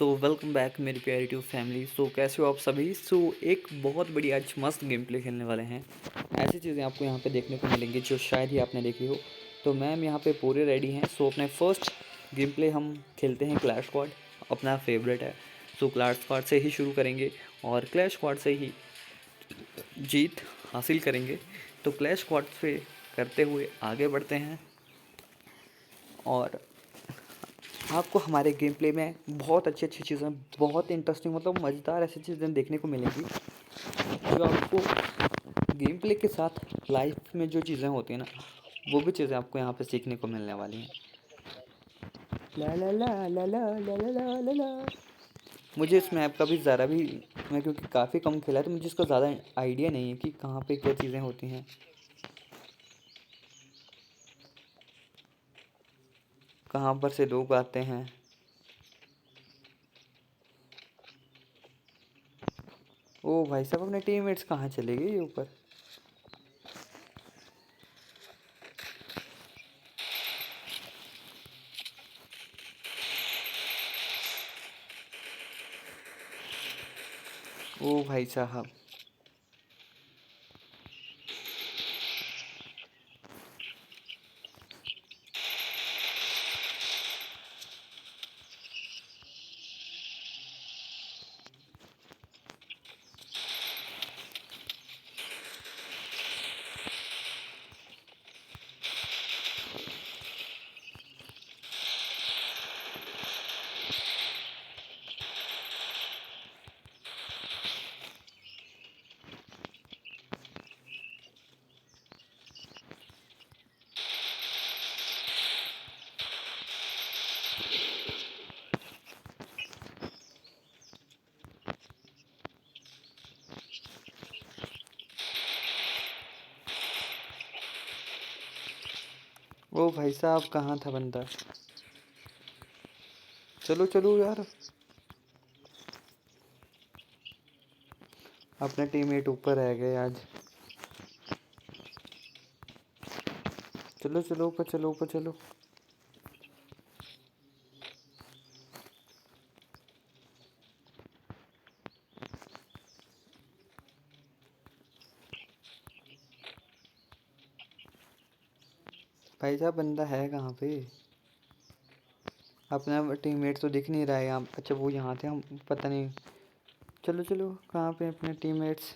Welcome back मेरी प्यारी tube family. कैसे हो आप सभी। एक बहुत बड़ी आज मस्त गेम प्ले खेलने वाले हैं। ऐसी चीज़ें आपको यहाँ पे देखने को मिलेंगी जो शायद ही आपने देखी हो। तो मैम यहाँ पे पूरे रेडी हैं। अपने फर्स्ट गेम प्ले हम खेलते हैं क्लैश स्क्वाड। अपना फेवरेट है। क्लैश स्क्वाड से ही शुरू करेंगे और क्लैश स्क्वाड से ही जीत हासिल करेंगे। तो क्लैश स्क्वाड से करते हुए आगे बढ़ते हैं और आपको हमारे गेम प्ले में बहुत अच्छी अच्छी चीज़ें, बहुत इंटरेस्टिंग मतलब मज़ेदार ऐसी चीज़ें देखने को मिलेंगी जो आपको गेम प्ले के साथ लाइफ में जो चीज़ें होती हैं ना, वो भी चीज़ें आपको यहाँ पे सीखने को मिलने वाली हैं। ला ला ला ला ला ला ला ला ला ला। मुझे इस मैप का भी ज़रा भी, मैं क्योंकि काफ़ी कम खेला है तो मुझे इसका ज़्यादा आइडिया नहीं है कि कहाँ पे क्या चीज़ें होती हैं, कहाँ पर से लोग आते हैं। ओ भाई साहब, अपने टीममेट्स कहाँ चले गए ये ऊपर। ओ भाई साहब, ओ भाई साहब, कहाँ था बंदा। चलो चलो यार, अपने टीममेट ऊपर रह गए आज। चलो चलो ऊपर, चलो ऊपर चलो। भाई साहब, बंदा है कहाँ पे। अपना टीममेट तो दिख नहीं रहा है यहाँ। अच्छा, वो यहाँ थे, हम पता नहीं। चलो चलो, कहाँ पे अपने टीममेट्स।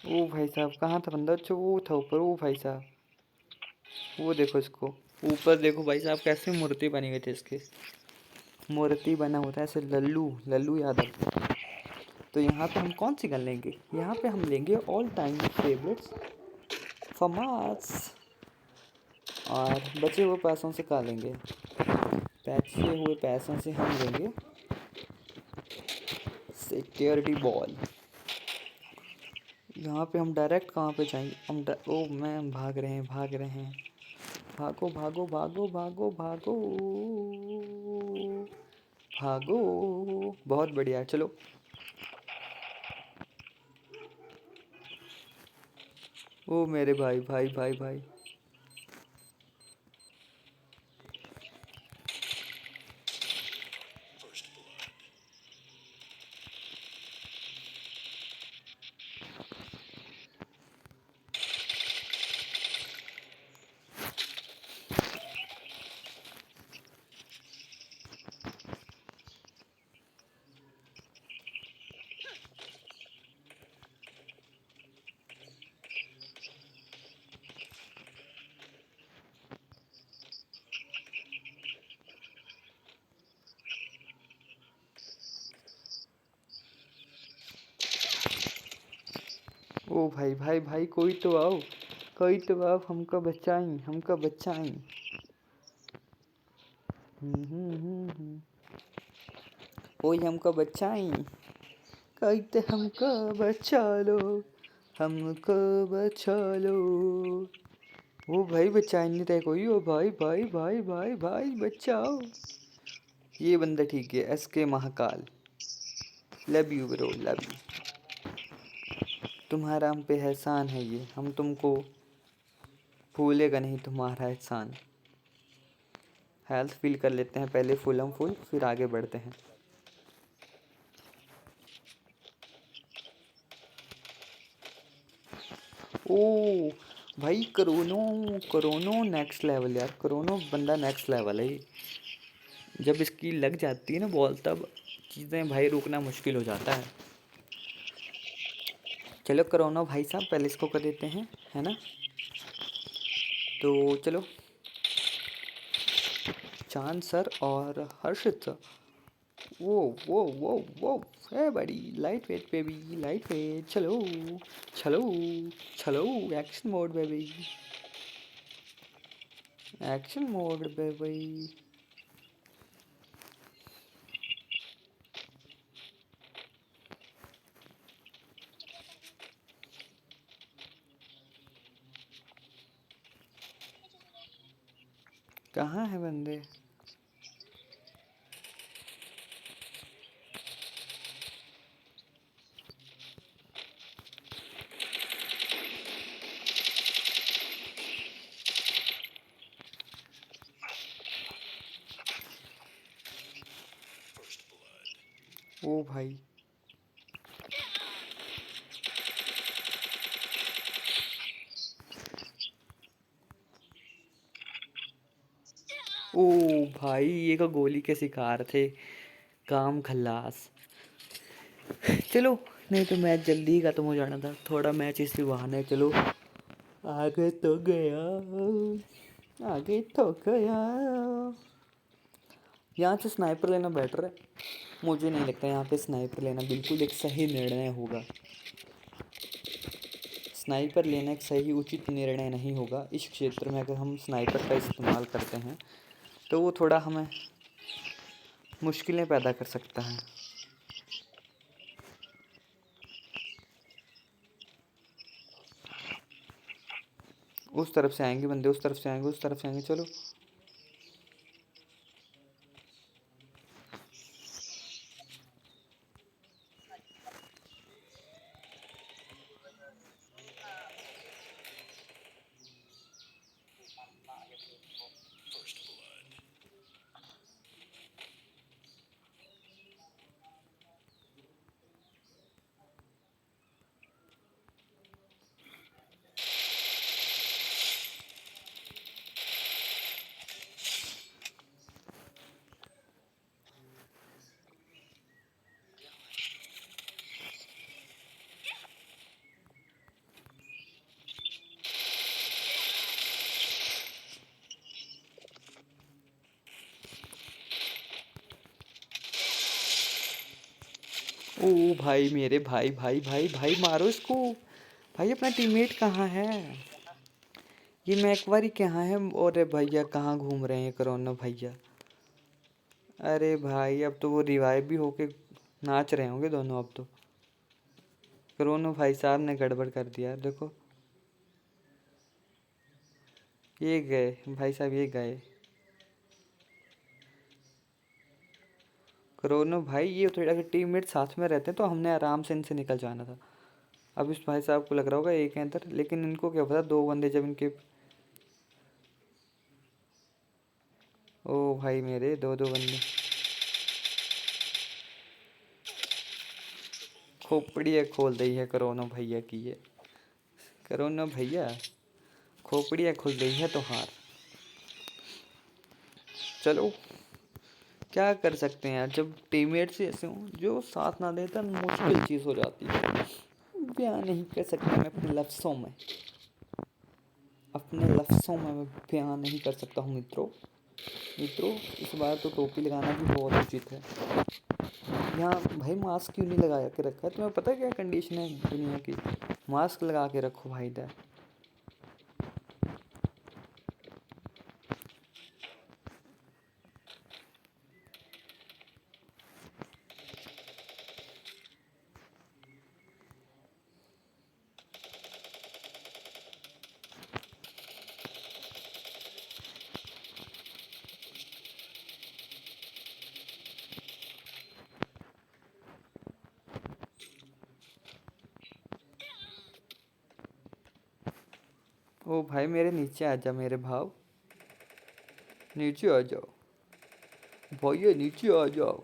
ओ भाई साहब, कहाँ था बंदा। अच्छा, वो था ऊपर। ओ भाई साहब, वो देखो इसको। ऊपर देखो भाई साहब, कैसे मूर्ति बनी हुई थी इसकी। मूर्ति बना होता है ऐसे, लल्लू लल्लू यादव। तो यहाँ पे हम कौन सी गन लेंगे। यहाँ पे हम लेंगे ऑल टाइम फेवरेट्स फमास। और बचे हुए पैसों से का लेंगे। बचे हुए पैसों से हम लेंगे सिक्योरिटी बॉल। यहाँ पे हम डायरेक्ट कहाँ पे जाएंगे। ओ मैम, भाग रहे हैं भाग रहे हैं। भागो भागो भागो भागो भागो भागो। बहुत बढ़िया, चलो। ओ मेरे भाई भाई भाई भाई। ओ भाई भाई भाई, कोई तो आओ, कोई तो आओ, हमको बचाई, हमको बचाई। कोई हमको बचाई, कोई तो हमको बचा लो, हमको बचा लो। ओ भाई, बचा नहीं रहे कोई। ओ भाई भाई भाई भाई भाई, बचाओ। ये बंदा ठीक है, एस के Mahakal. Love you bro, love you. तुम्हारा हम पे एहसान है ये, हम तुमको भूलेगा नहीं तुम्हारा एहसान। हेल्थ फील कर लेते हैं पहले फुल हम फुल, फिर आगे बढ़ते हैं। ओ भाई करोनो, करोनो नेक्स्ट लेवल यार, करोनो बंदा नेक्स्ट लेवल है ये। जब इसकी लग जाती है ना बॉल, तब चीज़ें भाई रुकना मुश्किल हो जाता है। चलो करोनो भाई साहब पहले इसको कर देते हैं, है ना। तो चलो चांद सर और हर्षित सर। वो वो वो है बड़ी light weight baby, light weight. चलो चलो चलो, action mode baby, action mode baby. कहाँ है बंदे? ओ भाई ओ भाई, ये का गोली के शिकार थे, काम खल्लास। चलो, नहीं तो मैच जल्दी ही खत्म हो जाना था, थोड़ा मैच इसी बहाने। चलो आगे तो गया, आगे तो गया। यहाँ से स्नाइपर लेना बेटर है, मुझे नहीं लगता यहाँ पे स्नाइपर लेना बिल्कुल एक सही निर्णय होगा। स्नाइपर लेना एक सही उचित निर्णय नहीं होगा इस क्षेत्र में। अगर हम स्नाइपर का इस्तेमाल करते हैं तो वो थोड़ा हमें मुश्किलें पैदा कर सकता है। उस तरफ से आएंगे बंदे, उस तरफ से आएंगे, उस तरफ से आएंगे। चलो ओ भाई मेरे भाई भाई भाई भाई मारो इसको। भाई अपना टीममेट कहाँ है? ये मैकवारी कहाँ है? और भैया कहाँ घूम रहे हैं करोना भैया? अरे भाई अब तो वो रिवाइव भी होके नाच रहे होंगे दोनों अब तो। करोना भाई साहब ने गड़बड़ कर दिया देखो। ये गए भाई साहब, ये गए। करोनो भाई, ये थोड़ा अगर टीममेट साथ में रहते तो हमने आराम से इनसे निकल जाना था। अब इस भाई साहब को लग रहा होगा एक है अंदर, लेकिन इनको क्या पता दो बंदे जब इनके। ओ भाई मेरे दो दो बंदे। खोपड़िया खोल दी है करोनो भैया की ये। करोनो भैया खोपड़िया खोल दी है तो हार। चलो क्या कर सकते हैं यार, जब टीममेट्स ऐसे हों जो साथ ना दें तब मुश्किल चीज़ हो जाती है। बयान नहीं कर सकता मैं अपने लफ्ज़ों में, अपने लफ्ज़ों में मैं बयान नहीं कर सकता हूँ मित्रों। मित्रों इस बार तो टोपी लगाना भी बहुत उचित है। यहाँ भाई मास्क क्यों नहीं लगा के रखा है? तुम्हें पता है क्या कंडीशन है दुनिया की? मास्क लगा के रखो भाई इधर। ओ भाई मेरे नीचे आ जा मेरे भाव, नीचे आ जाओ भैया, नीचे आ जाओ।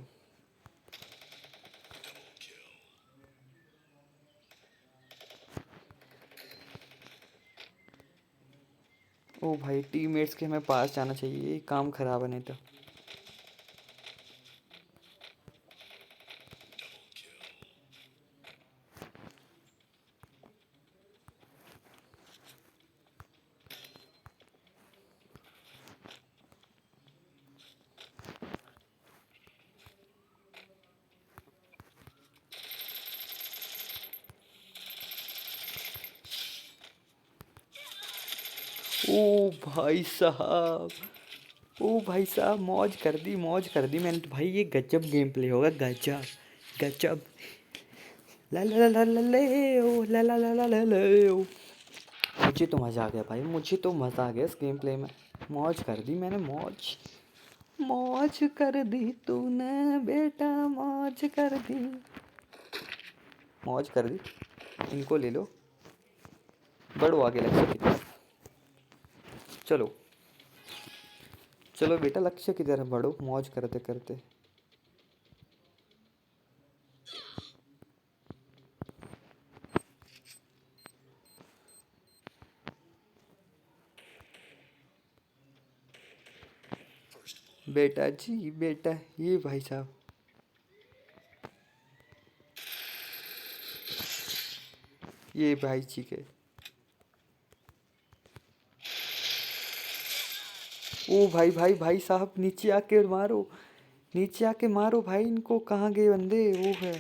ओ भाई टीममेट्स के हमें पास जाना चाहिए, ये काम खराब है नहीं तो। ओ भाई साहब, ओ भाई साहब मौज कर दी, मौज कर दी मैंने तो भाई। ये गजब गेम प्ले होगा, गजब गजब। ला ला ला ला ले ओ, ला ला ला ला ला ले ओ। मुझे तो मज़ा आ गया भाई, मुझे तो मज़ा आ गया इस गेम प्ले में। मौज कर दी मैंने, मौज मौज कर दी तूने बेटा, मौज कर दी, मौज कर दी। इनको ले लो, बढ़ो आगे लक्ष्य की तरफ। चलो चलो बेटा, लक्ष्य की तरफ बढ़ो मौज करते करते। बेटा जी बेटा, ये भाई साहब, ये भाई जी के। ओ भाई भाई भाई साहब, नीचे आके मारो, नीचे आके मारो भाई इनको। कहाँ गए बंदे? वो है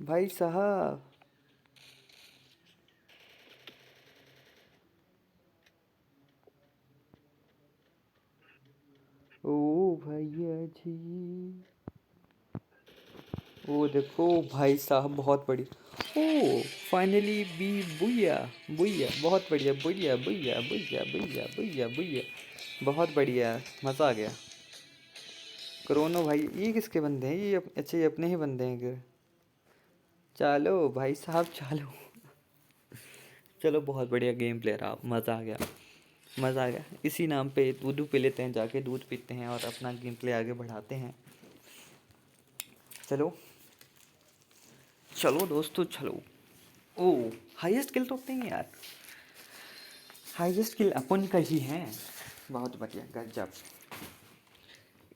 भाई साहब। ओ भैया जी, वो देखो भाई साहब, बहुत बड़ी। ओ फाइनली बी, बुया बुया, बहुत बढ़िया, बुया बुया बुया बुया बुया बुया, बहुत बढ़िया, मज़ा आ गया। क्रोनो भाई, ये किसके बंदे हैं? ये अच्छा, ये अपने ही बंदे हैं क्या? चलो भाई साहब चलो। चलो बहुत बढ़िया गेम प्ले रहा, मज़ा आ गया, मज़ा आ गया। इसी नाम पे दूध पी लेते हैं, जाके दूध पीते हैं और अपना गेम प्ले आगे बढ़ाते हैं। चलो चलो दोस्तों चलो। ओ हाईएस्ट किल तो अपने ही यार, हाईएस्ट किल अपन का ही है। बहुत बढ़िया, गजब।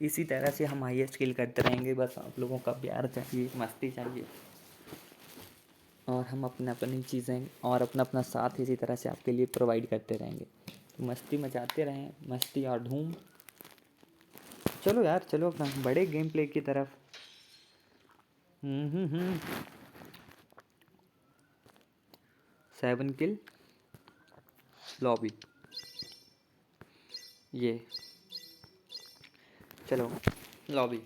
इसी तरह से हम हाईएस्ट किल करते रहेंगे, बस आप लोगों का प्यार चाहिए, मस्ती चाहिए, और हम अपने अपनी चीज़ें और अपना अपना साथ इसी तरह से आपके लिए प्रोवाइड करते रहेंगे। तो मस्ती मचाते रहें, मस्ती और धूम। चलो यार, चलो अपना बड़े गेम प्ले की तरफ। 7 किल लॉबी, ये चलो lobby.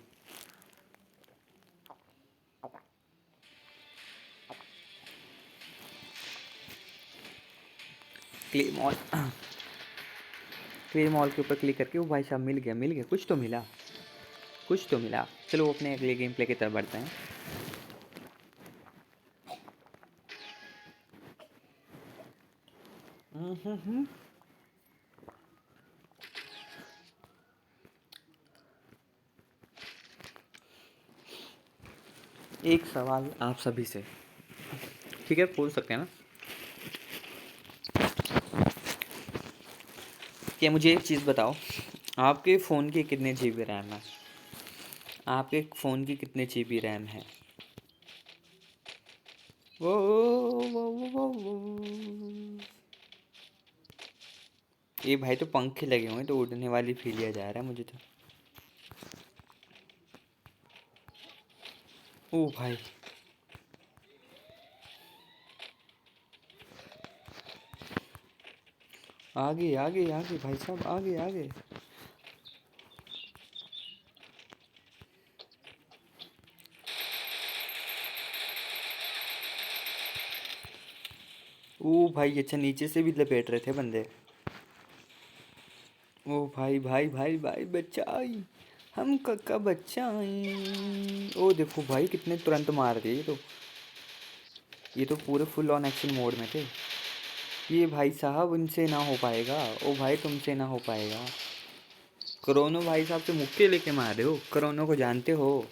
Claim all, claim all के ऊपर क्लिक करके, वो भाई साहब मिल गया, मिल गया, कुछ तो मिला, कुछ तो मिला। चलो अपने अगले गेम प्ले की तरफ बढ़ते हैं। एक सवाल आप सभी से, ठीक है पूछ सकते हैं ना? क्या मुझे एक चीज़ बताओ, आपके फ़ोन की कितने GB रैम है? आपके फ़ोन की कितने GB रैम है? वो ये भाई तो पंखे लगे हुए हैं, तो उड़ने वाली फील लिया जा रहा है मुझे तो। ओ भाई, आगे आगे आगे भाई साहब, आगे आगे। ओ भाई अच्छा, नीचे से भी लपेट रहे थे बंदे। ओ भाई भाई भाई भाई, बचाई, हम कक्का बचाई। ओ देखो भाई, कितने तुरंत मार दिए ये तो। ये तो पूरे फुल ऑन एक्शन मोड में थे। ये भाई साहब इनसे ना हो पाएगा। ओ भाई तुमसे ना हो पाएगा। क्रोनो भाई साहब से मुक्के लेके मार रहे हो। क्रोनो को जानते हो?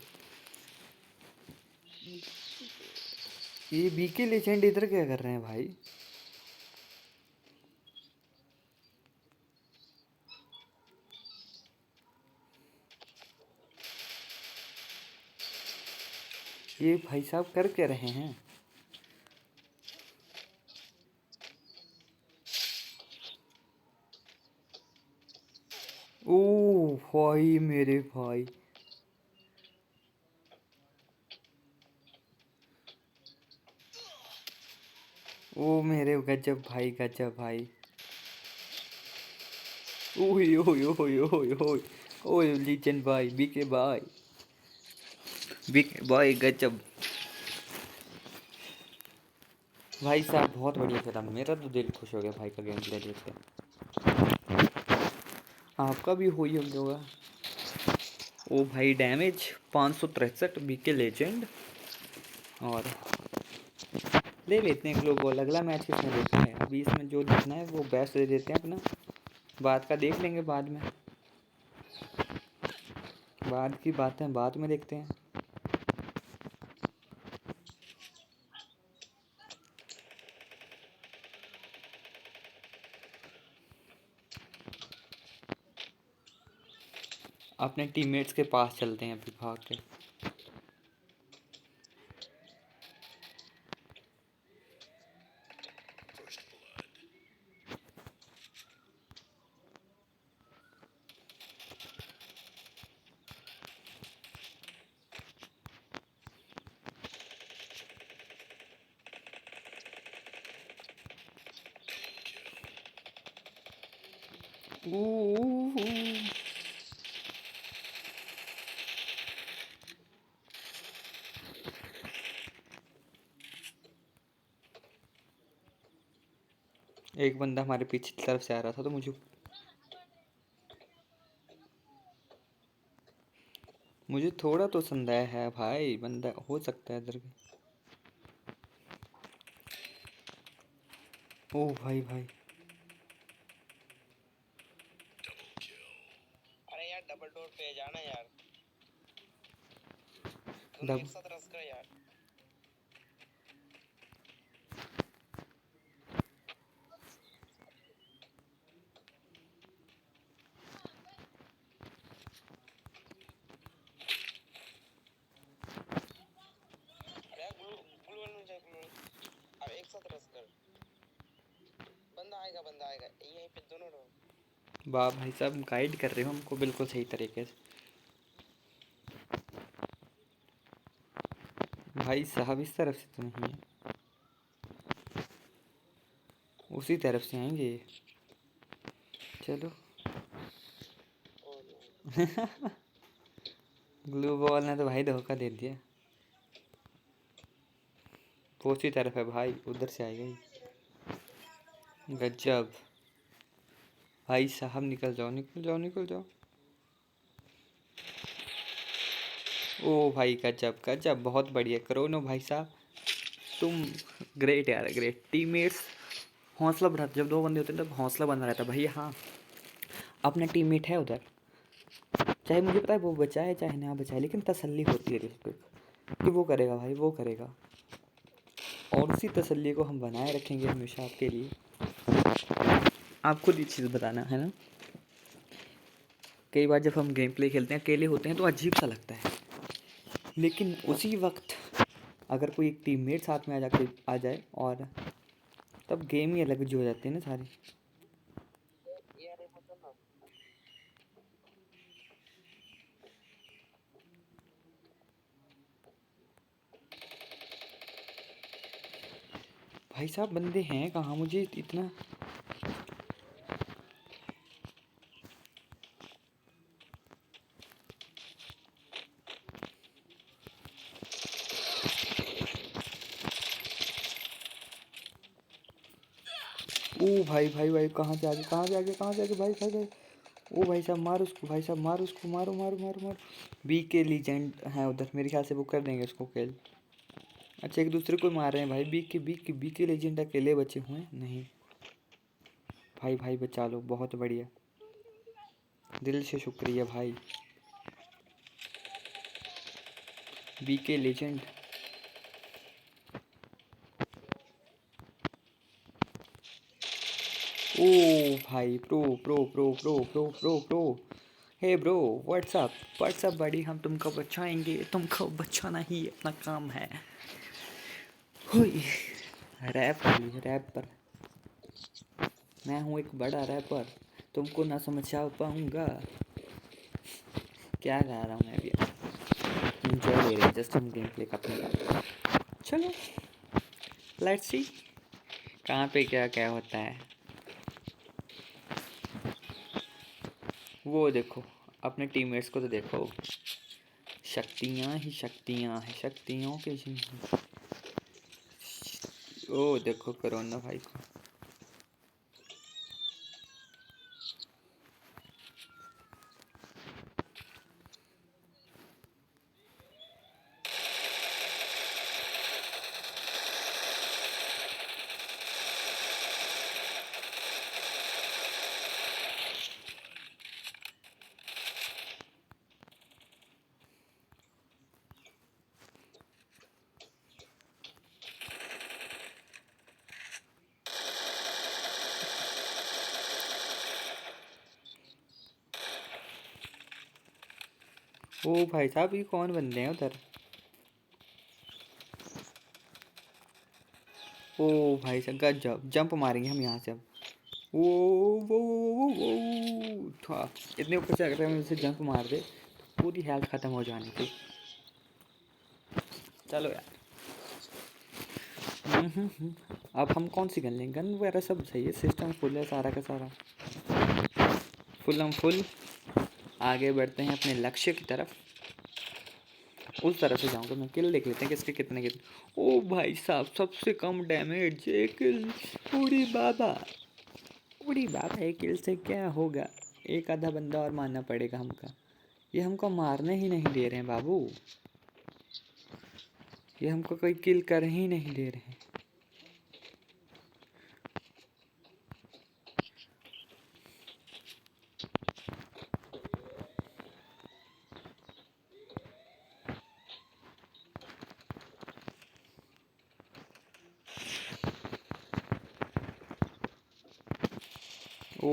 ये बीके लेजेंड इधर क्या कर रहे हैं भाई? ये भाई साहब कर क्या रहे हैं? ओ भाई मेरे भाई, ओ मेरे गजब भाई, गजब भाई। ओए ओए ओए ओए ओए ओए लीजेंड भाई, बीके भाई, बीके भाई गजब। भाई साहब बहुत बढ़िया खेला, मेरा तो दिल खुश हो गया भाई का गेम प्ले देख के। आपका भी हो ही होगा। ओ भाई डैमेज 563 बीके लेजेंड। और ले लेते हैं ग्लो बॉल। अगला मैच किसमें देखना है? अभी इसमें जो देखना है वो बेस्ट दे देते हैं अपना, बाद का देख लेंगे बाद में। बाद की बातें बाद में देखते हैं। अपने टीममेट्स के पास चलते हैं अभी भाग के। एक बंदा हमारे पीछे की तरफ से आ रहा था तो मुझे थोड़ा तो संदेह है भाई, बंदा हो सकता है इधर भी। ओ भाई भाई, अरे यार डबल डोर पे जाना यार, दोनों डब एक साथ रस कर यार। अरे यार ग्लू ग्लू वाला नहीं चाहिए, ग्लू अरे एक साथ रस कर। बंदा आएगा यहीं पे दोनों रहो। वाह भाई साहब, गाइड कर रहे हो हमको बिल्कुल सही तरीके से। भाई साहब इस तरफ से तो नहीं है, उसी तरफ से आएंगे ये। चलो ग्लू बॉल ने तो भाई धोखा दे दिया। वो उसी तरफ है भाई, उधर से आएगा ही। गजब भाई साहब, निकल जाओ निकल जाओ निकल जाओ। ओ भाई गजब गजब, बहुत बढ़िया क्रोनो भाई साहब, तुम ग्रेट यार, ग्रेट। टीममेट्स हौसला बढ़ाते, जब दो बंदे होते हैं तब हौसला बना रहता है भाई। हाँ, अपना टीममेट है उधर, चाहे मुझे पता है वो बचाए चाहे ना बचाए, लेकिन तसल्ली होती है दिल को कि वो करेगा भाई, वो करेगा। और उसी तसल्ली को हम बनाए रखेंगे हमेशा आपके लिए। आप खुद ये चीज़ बताना है ना। कई बार जब हम गेम प्ले खेलते हैं अकेले होते हैं तो अजीब सा लगता है, लेकिन उसी वक्त अगर कोई एक टीममेट साथ में आ जाए और तब गेम ही अलग जो हो जाती है ना सारी। यार ये मतलब ना भाई साहब बंदे हैं कहाँ, मुझे इतना। ओ भाई भाई भाई, कहाँ से आगे कहाँ से आगे कहाँ से आगे भाई भाई भाई। ओ भाई साहब मारो उसको, भाई साहब मारो उसको, मारो मारो मारो मारो। बी के लीजेंड हैं उधर, मेरे ख्याल से वो कर देंगे उसको किल। अच्छा एक दूसरे को मार रहे हैं भाई। बी के लेजेंड अकेले बचे हुए हैं। नहीं भाई, भाई बचा लो, बहुत बढ़िया, दिल से शुक्रिया भाई। बी के लेजेंड। ओ भाई, pro pro pro pro pro pro pro. Hey bro, what's up बड़ी, हम तुमको बचाएंगे, तुमको बचाना ही अपना काम है। हुई रैपर, मैं हूँ एक बड़ा रैपर, तुमको ना समझ आ पाऊंगा। क्या गा रहा हूँ मैं अभी, एंजॉय ले रहे हैं जस्ट हम गेम प्ले का अपने। चलो लेट्स सी कहाँ पे क्या क्या होता है। वो देखो अपने टीममेट्स को तो देखो, शक्तियाँ ही शक्तियाँ हैं, शक्तियों के ओ देखो कोरोना भाई को। ओ भाई साहब ये कौन बंदे हैं उधर। ओ भाई साहब गजब, जंप मारेंगे हम यहाँ से अब। वो था, इतने ऊपर से अगर हम इसे जंप मार दे तो पूरी हेल्थ खत्म हो जानी थी। चलो यार। अब हम कौन सी गन लेंगे, गन वगैरह सब सही है, सिस्टम फुल है सारा का सारा, फुल। आगे बढ़ते हैं अपने लक्ष्य की तरफ। उस तरह से जाऊंगा मैं। किल देख लेते हैं किसके कितने कितने। ओ भाई साहब सबसे कम डैमेज, एक किल। उड़ी बाबा, उड़ी बाबा, एक किल से क्या होगा, एक आधा बंदा और मारना पड़ेगा हमका। ये हमको मारने ही नहीं दे रहे हैं बाबू, ये हमको कोई किल कर ही नहीं दे रहे हैं। ओ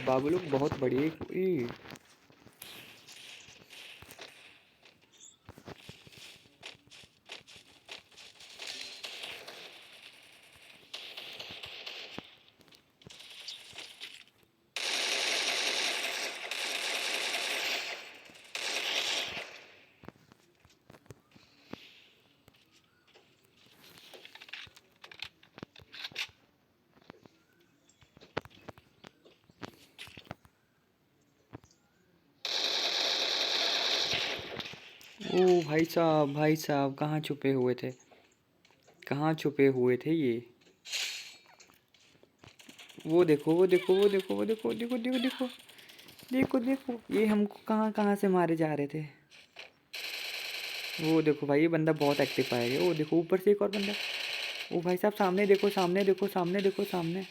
बाबू लोग बहुत बढ़िया। ओ भाई साहब कहाँ छुपे हुए थे, कहाँ छुपे हुए थे ये। वो देखो वो देखो वो देखो वो देखो देखो देखो देखो देखो देखो, ये हमको कहाँ कहाँ से मारे जा रहे थे। वो देखो भाई, ये बंदा बहुत एक्टिव पाएगा। वो देखो ऊपर से एक और बंदा। ओ भाई साहब सामने देखो, सामने देखो, सामने देखो, सामने।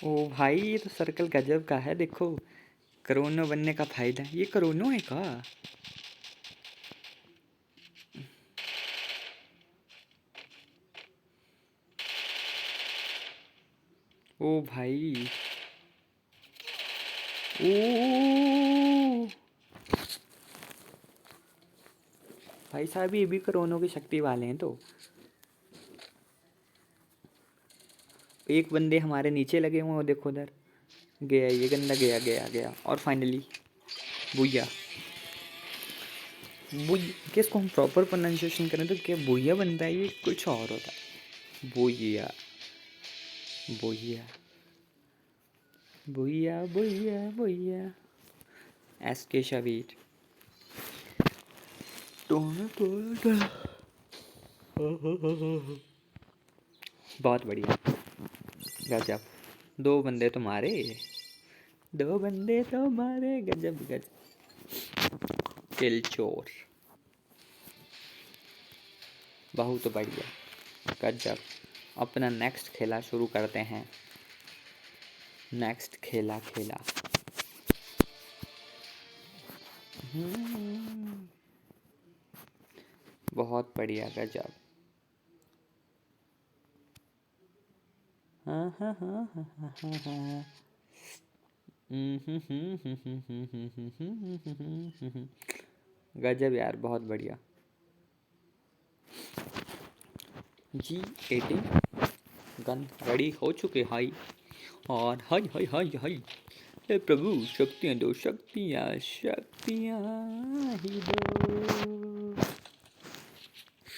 ओ भाई ये तो सर्कल गजब का है, देखो करोनो बनने का फायदा। ये करोनो है का। ओ भाई, ओ भाई साहब ये भी करोनो की शक्ति वाले हैं। तो एक बंदे हमारे नीचे लगे हुए हैं, वो देखो उधर गया, ये गंदा गया गया गया। और फाइनली बुया, बुई किसको हम प्रॉपर प्रोनाउंसिएशन करें तो क्या बुया बनता है, ये कुछ और होता है। बुया बुया बुया बुया बुया। एस के शबीर। बहुत बढ़िया, गजब। दो बंदे तो मारे, दो बंदे तो मारे, गजब गजब। किल चोर। बहुत बढ़िया, गजब। अपना नेक्स्ट खेला शुरू करते हैं। नेक्स्ट खेला खेला बहुत बढ़िया, गजब। हाँ हाँ हाँ हाँ हाँ हाँ हाँ। गजब यार, बहुत बढ़िया। G18 गन रेडी हो चुके हाई। और हाय हाय हाय हाय, हे प्रभु शक्तियाँ दो, शक्तियाँ शक्तियाँ ही दो,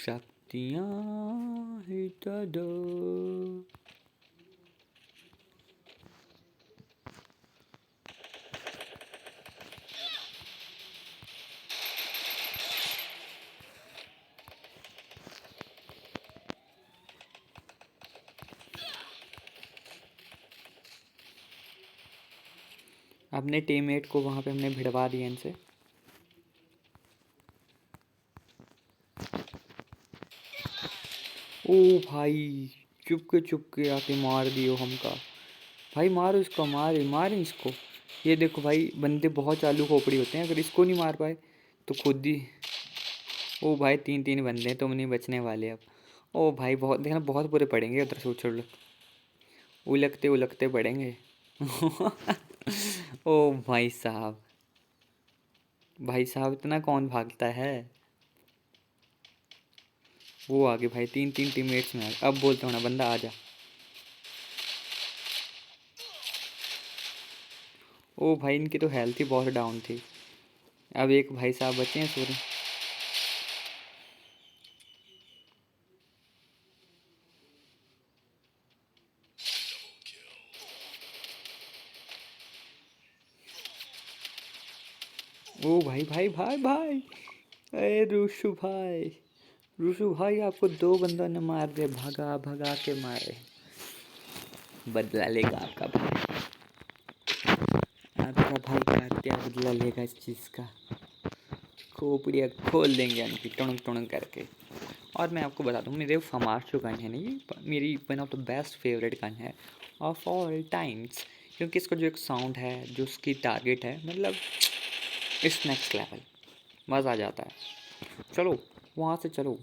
शक्तियाँ ही तो दो। अपने टीममेट को वहाँ पे हमने भिड़वा दिया इनसे। ओ भाई, चुपके आके मार दियो हमका। भाई मारो इसको, मारे इसको। ये देखो भाई, बंदे बहुत चालू खोपड़ी होते हैं, अगर इसको नहीं मार पाए तो खुद ही। ओ भाई, 3 बंदे हैं, तुम नहीं बचने वाले अब। ओ भाई, बहुत देखना, बहुत बुरे पड़ेंगे उधर से उछल उलगते उलगते पड़ेंगे। ओ भाई साहब, भाई साहब इतना कौन भागता है। वो आगे भाई, 3 टीममेट्स में अब बोलता हूँ ना, बंदा आ जा। ओ भाई, इनकी तो हेल्थ ही बहुत डाउन थी। अब एक भाई साहब बचे हैं सूर्य। ओ भाई भाई भाई भाई, अरे रुशु भाई आपको 2 बंदों ने मार दिया, भगा भगा के मारे। बदला लेगा आपका भाई, आपका भाई क्या बदला लेगा इस चीज़ का। खोपड़ियाँ खोल देंगे उनकी टुणक टुणक करके। और मैं आपको बता दूँ, मेरे फमास जो गन है ना, ये मेरी one of the best favourite gun है ऑफ ऑल टाइम्स। क्योंकि इसका जो एक साउंड है, जो उसकी टारगेट है, मतलब इट्स नेक्स्ट लेवल, मज़ा आ जाता है। चलो वहाँ से, चलो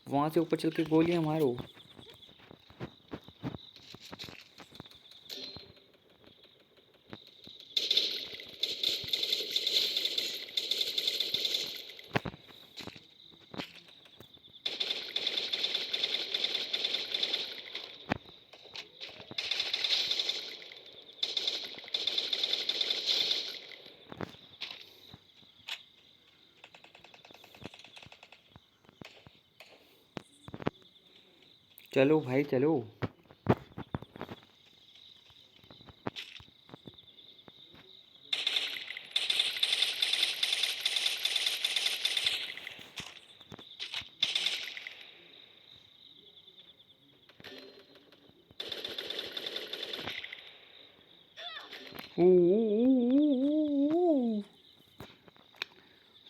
वहाँ से ऊपर चल के गोलियाँ मारो। चलो भाई चलो।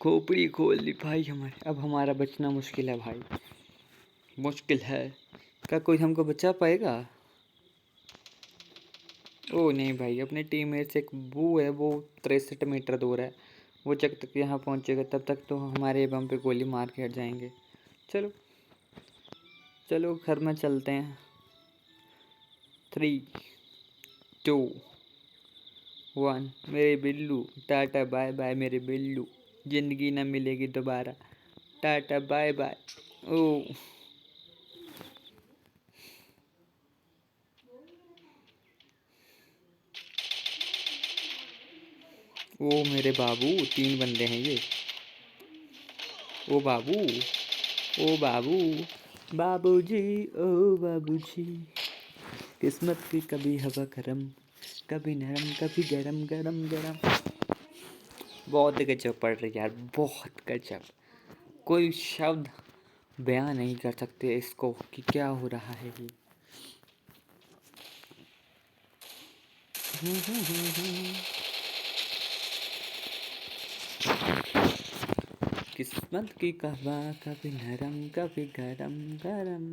खोपड़ी खोल ली भाई हमारे, अब हमारा बचना मुश्किल है भाई, मुश्किल है। क्या कोई हमको बचा पाएगा? ओ नहीं भाई, अपने टीममेट से एक वो है, वो 63 मीटर दूर है। वो जब तक यहाँ पहुँचेगा तब तक तो हमारे बम पे गोली मार के हट जाएंगे। चलो चलो, घर में चलते हैं। 3 2 1। मेरे बिल्लू, टाटा बाय बाय मेरे बिल्लू, ज़िंदगी ना मिलेगी दोबारा, टाटा बाय बाय। ओ ओ मेरे बाबू, 3 बंदे हैं ये। ओ बाबू, ओ बाबू, बाबूजी, ओ बाबूजी। किस्मत की कभी हवा गरम, कभी नरम, कभी गरम गरम गरम। बहुत गजब पड़ रही यार, बहुत गजब। कोई शब्द बयां नहीं कर सकते इसको कि क्या हो रहा है ये। किस्मत की कहवा कभी नरम कभी गरम गरम।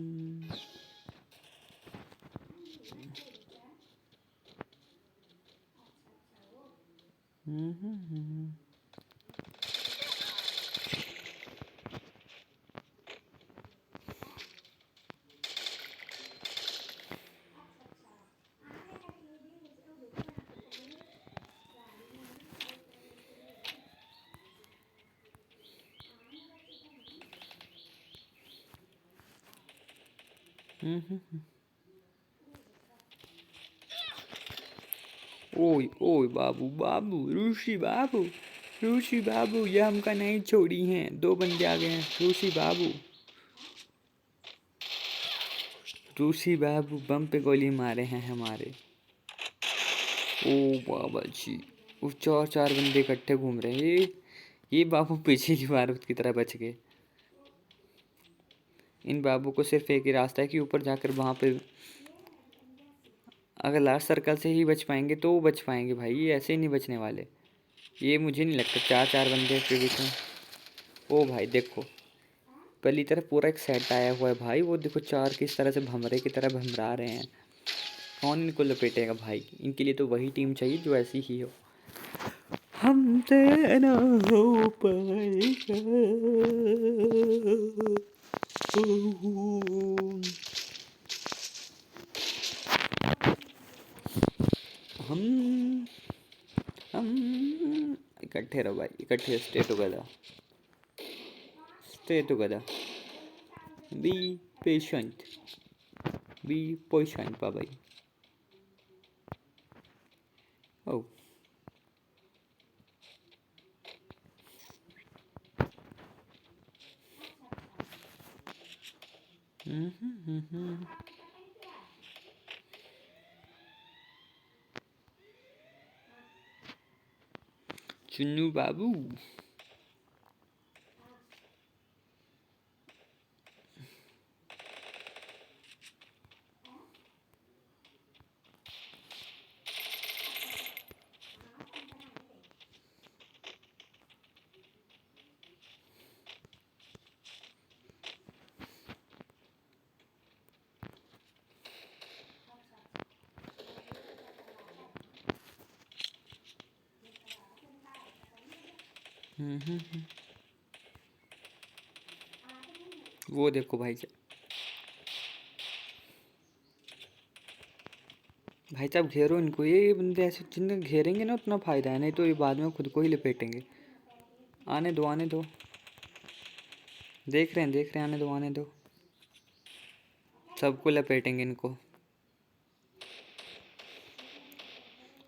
ओए ओए बाबू बाबू ऋषि बाबू, ऋषि बाबू ये हमका नहीं छोड़ी हैं, 2 बंदे आ गए हैं ऋषि बाबू। ऋषि बाबू बम पे गोली मारे हैं हमारे। ओ बाबा जी, वो 4 बंदे इकट्ठे घूम रहे हैं। ये बाबू पिछली बार की तरह बच गए। इन बाबू को सिर्फ एक ही रास्ता है कि ऊपर जाकर वहाँ पे, अगर लास्ट सर्कल से ही बच पाएंगे तो वो बच पाएंगे भाई, ये ऐसे ही नहीं बचने वाले। ये मुझे नहीं लगता 4 बंदे के बीच में। ओ भाई देखो, पहली तरफ पूरा एक सेट आया हुआ है भाई, वो देखो 4 किस तरह से भंवरे की तरह भमरा रहे हैं। कौन इनको लपेटेगा भाई, इनके लिए तो वही टीम चाहिए जो ऐसी ही हो। हमसे ना हो पाएगा। हम इकट्ठे रहो भाई, इकट्ठे stay together, stay together, be patient, be patient बाबा। ओ चुन्नू बाबू। वो देखो भाई भाई साहब घेरो इनको, ये बंदे ऐसे जितने घेरेंगे ना उतना फ़ायदा है, नहीं तो ये बाद में खुद को ही लपेटेंगे। आने दो आने दो, देख रहे हैं आने दो आने दो, सबको लपेटेंगे इनको।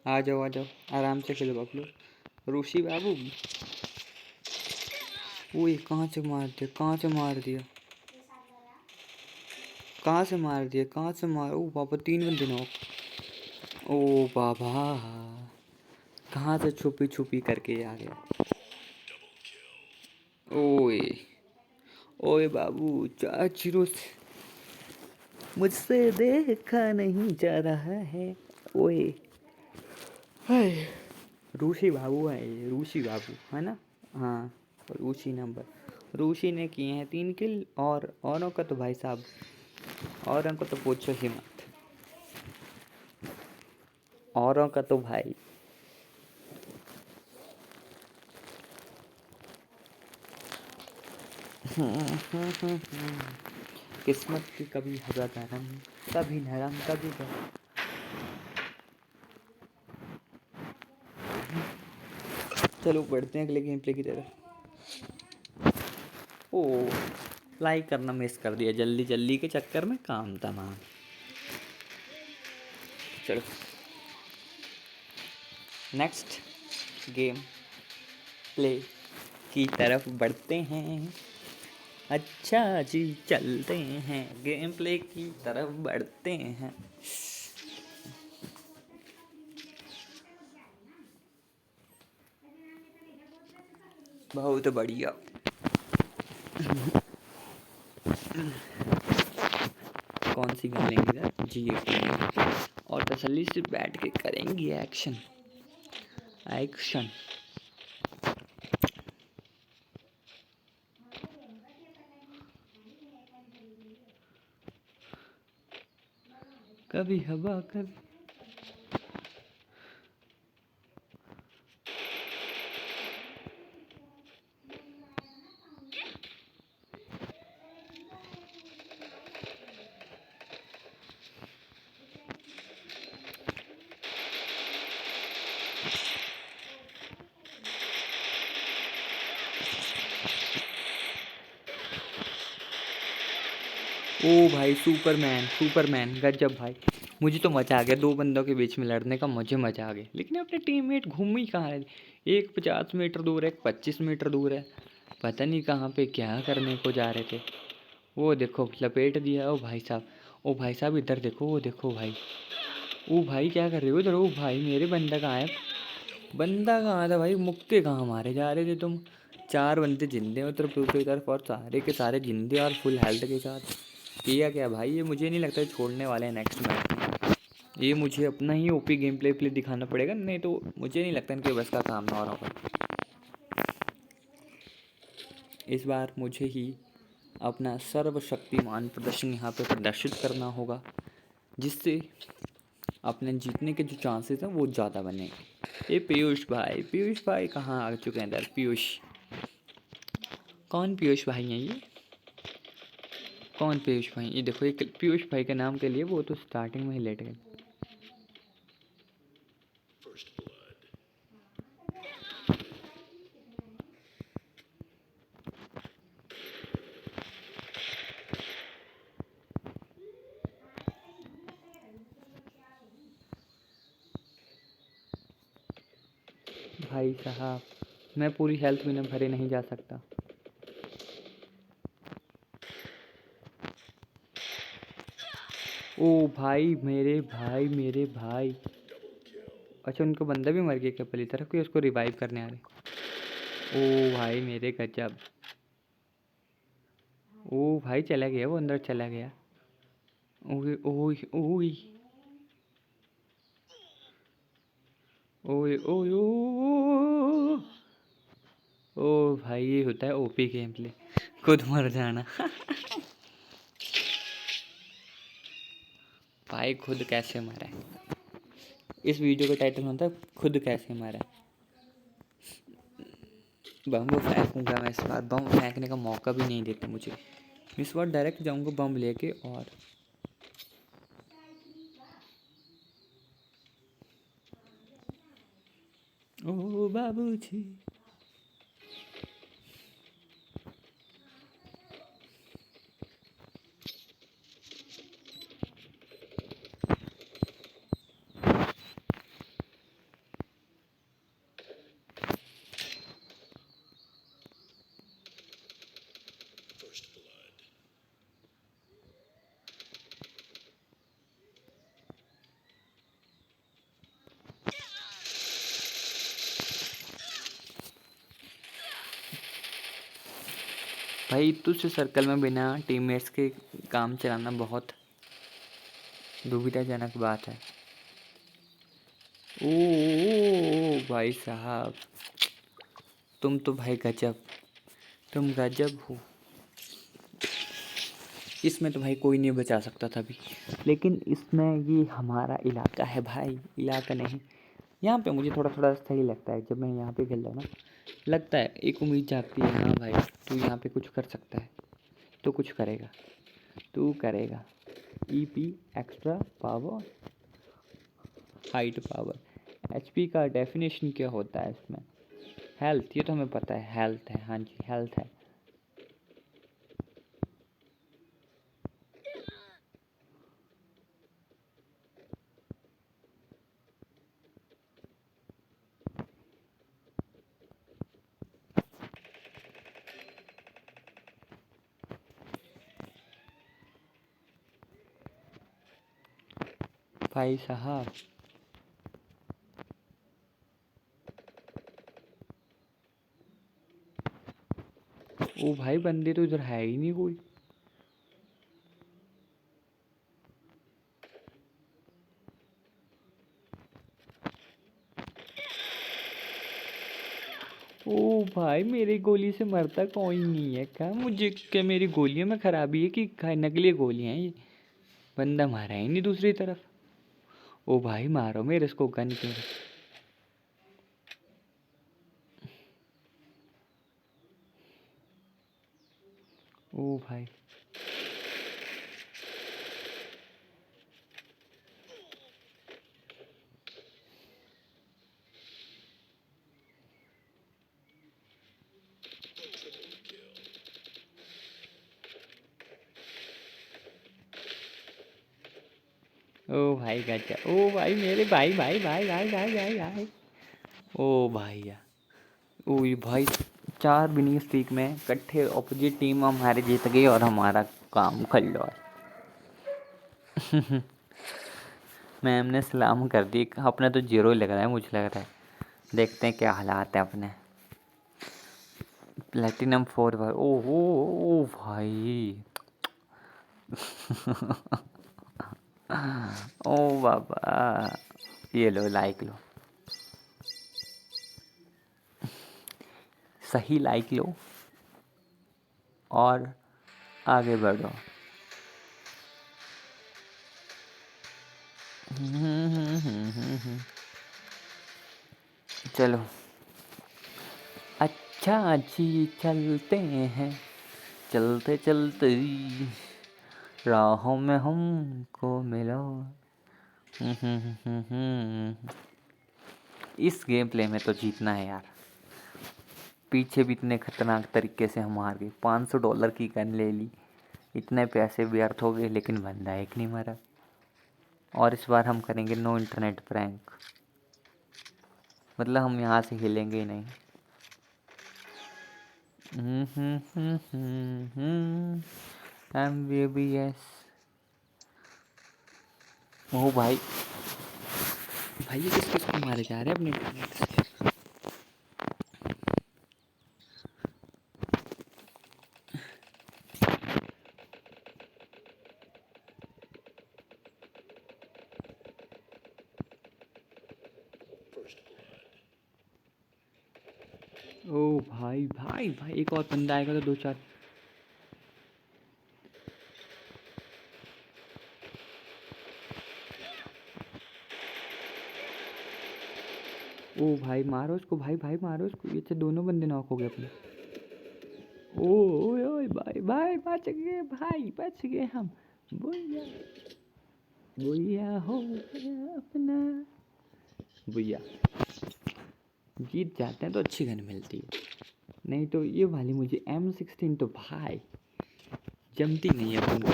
आ जाओ आराम से खेलो आप लोग। ऋषि बाबू ओए कहाँ से मार दिया, कहाँ से मार दिया, कहाँ से मार दिया, कहाँ से मार, ओ बाबा 3 बंदे नॉक। ओ बाबा कहाँ से छुपी छुपी करके आ गया। ओए ओए बाबू 4-0 मुझसे देखा नहीं जा रहा है। ओए हाय ऋषि बाबू है ये, ऋषि बाबू है ना। हाँ ऋषि नंबर, ऋषि ने किए हैं 3 किल, और औरों का तो भाई साहब, औरों का तो पूछो ही मत, औरों का तो भाई किस्मत की कभी हवा गरम कभी नरम कभी गरम। चलो बढ़ते हैं अगले गेम प्ले की तरफ। ओ लाइक करना मिस कर दिया, जल्दी जल्दी के चक्कर में काम तमाम। चलो नेक्स्ट गेम प्ले की तरफ बढ़ते हैं। अच्छा जी चलते हैं, गेम प्ले की तरफ बढ़ते हैं। बहुत बढ़िया। कौन सी गन लेंगे सर, G18 और तसल्ली से बैठ के करेंगे एक्शन एक्शन। कभी हवा कभी। ओ भाई सुपरमैन सुपरमैन गजब भाई। मुझे तो मज़ा आ गया, दो बंदों के बीच में लड़ने का मुझे मज़ा आ गया, लेकिन अपने टीममेट घूम ही कहाँ रहे। एक 50 मीटर दूर है, एक 25 मीटर दूर है, पता नहीं कहाँ पे क्या करने को जा रहे थे। वो देखो लपेट दिया। ओ भाई साहब, ओ भाई साहब इधर देखो, वो देखो भाई। ओ भाई क्या कर रहे हो इधर? ओ भाई मेरे बंदा कहाँ है? बंदा कहाँ था भाई? मुक्के कहाँ मारे जा रहे थे तुम? चार बंदे जिंदे हैं तरफ दूसरी तरफ, और सारे के सारे जिंदे और फुल हेल्थ के साथ। किया क्या भाई? ये मुझे नहीं लगता छोड़ने वाले हैं नेक्स्ट मैच में। ये मुझे अपना ही ओपी गेम प्ले दिखाना पड़ेगा, नहीं तो मुझे नहीं लगता इनके बस का काम ना हो रहा होगा। इस बार मुझे ही अपना सर्वशक्तिमान प्रदर्शन यहाँ पे प्रदर्शित करना होगा, जिससे अपने जीतने के जो चांसेस हैं वो ज़्यादा बने। ये पीयूष भाई कहाँ आ चुके हैं इधर? पीयूष कौन? पीयूष भाई हैं ये? कौन पीयूष भाई? ये देखो, एक पीयूष भाई के नाम के लिए वो तो स्टार्टिंग में ही लेट गए। भाई साहब, मैं पूरी हेल्थ में भरे नहीं जा सकता। ओ भाई मेरे भाई, मेरे भाई। अच्छा उनका बंदा भी मर गया क्या पहली तरफ? कि उसको रिवाइव करने आ रहे? ओ भाई मेरे गजब। ओ भाई चला गया, वो अंदर चला गया। ओए ओए ओए ओए ओए ओ। ओ भाई ये होता है ओपी गेम प्ले, खुद मर जाना। भाई खुद कैसे मरा है? इस वीडियो का टाइटल होता है खुद कैसे मरा है। बम फेंकूंगा मैं इस बार, बम फेंकने का मौका भी नहीं देते मुझे। इस बार डायरेक्ट जाऊंगा बम लेके। और ओ बाबूजी। भाई तुझसे सर्कल में बिना टीममेट्स के काम चलाना बहुत दुविधाजनक बात है। ओ भाई साहब, तुम तो भाई गजब, तुम गजब हो। इसमें तो भाई कोई नहीं बचा सकता था अभी, लेकिन इसमें ये हमारा इलाका है भाई, इलाका नहीं। यहाँ पे मुझे थोड़ा थोड़ा सही लगता है जब मैं यहाँ पे खेलता हूँ ना, लगता है एक उम्मीद जागती है, हाँ भाई तू यहाँ पे कुछ कर सकता है, तो कुछ करेगा, तू करेगा। EP extra power, height power. HP का डेफिनेशन क्या होता है इसमें? हेल्थ, ये तो हमें पता है, हेल्थ है, हाँ जी हेल्थ है। भाई साहब, ओ भाई बंदे तो इधर है ही नहीं कोई। ओ भाई मेरी गोली से मरता कोई नहीं है क्या? मुझे क्या मेरी गोलियों में खराबी है कि नकली गोलियां हैं ये? बंदा मारा ही नहीं दूसरी तरफ। ओ भाई मारो मेरे इसको गन क्यों। ओ भाई ओ भाई गजा, ओ भाई मेरे भाई भाई भाई भाई भाई भाई भाई। ओ भाई यार, ओ ये भाई 4 विनिंग स्ट्रीक में इकट्ठे ऑपोजिट टीम हमारे जीत गई और हमारा काम खल्लो है। मैम ने सलाम कर दी। अपने तो जीरो ही लग रहा है, मुझे लग रहा है। देखते हैं क्या हालात है अपने। प्लेटिनम 4 भाई, ओ भाई। ओ बाबा, ये लो लाइक लो, सही लाइक लो और आगे बढ़ो। चलो अच्छा जी, चलते हैं, चलते चलते राहों में हमको मिलो। इस गेम प्ले में तो जीतना है यार। पीछे भी इतने खतरनाक तरीके से हम हार गए। $500 की गन ले ली, इतने पैसे व्यर्थ हो गए, लेकिन बंदा एक नहीं मरा। और इस बार हम करेंगे नो इंटरनेट प्रैंक, मतलब हम यहाँ से हिलेंगे ही नहीं। MBBS। ओ भाई, भाई ये किस किस को मारे जा रहे हैं अपने टीममेट से। ओ भाई भाई भाई, एक और बंदा आएगा तो 2-4। ओ भाई मारो उसको, भाई भाई मारो उसको। ये तो दोनों बंदे नॉक हो गए अपने। ओ ओए ओए भाई भाई, बच गए भाई, बच गए हम। भैया भैया हो गया अपना। भैया जीत जाते हैं तो अच्छी गन मिलती है, नहीं तो ये वाली मुझे M16 तो भाई जमती नहीं है अपन को।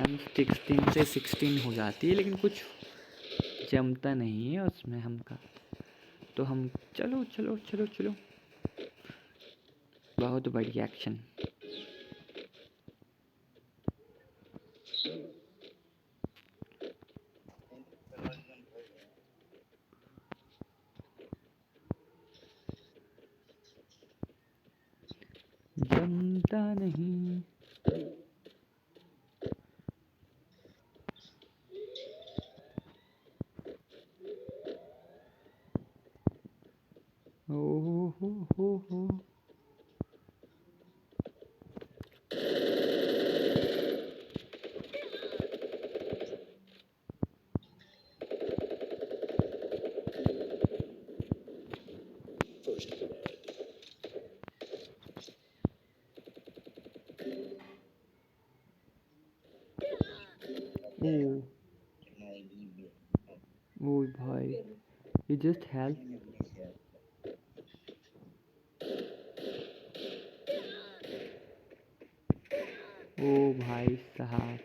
M16 से 16 हो जाती है, लेकिन कुछ जमता नहीं है उसमें हमका। तो हम चलो चलो चलो चलो, बहुत बढ़िया एक्शन। जमता नहीं। ओ हो। ओ ओ भाई, ये जस्ट हेल्प। ओ भाई साहब,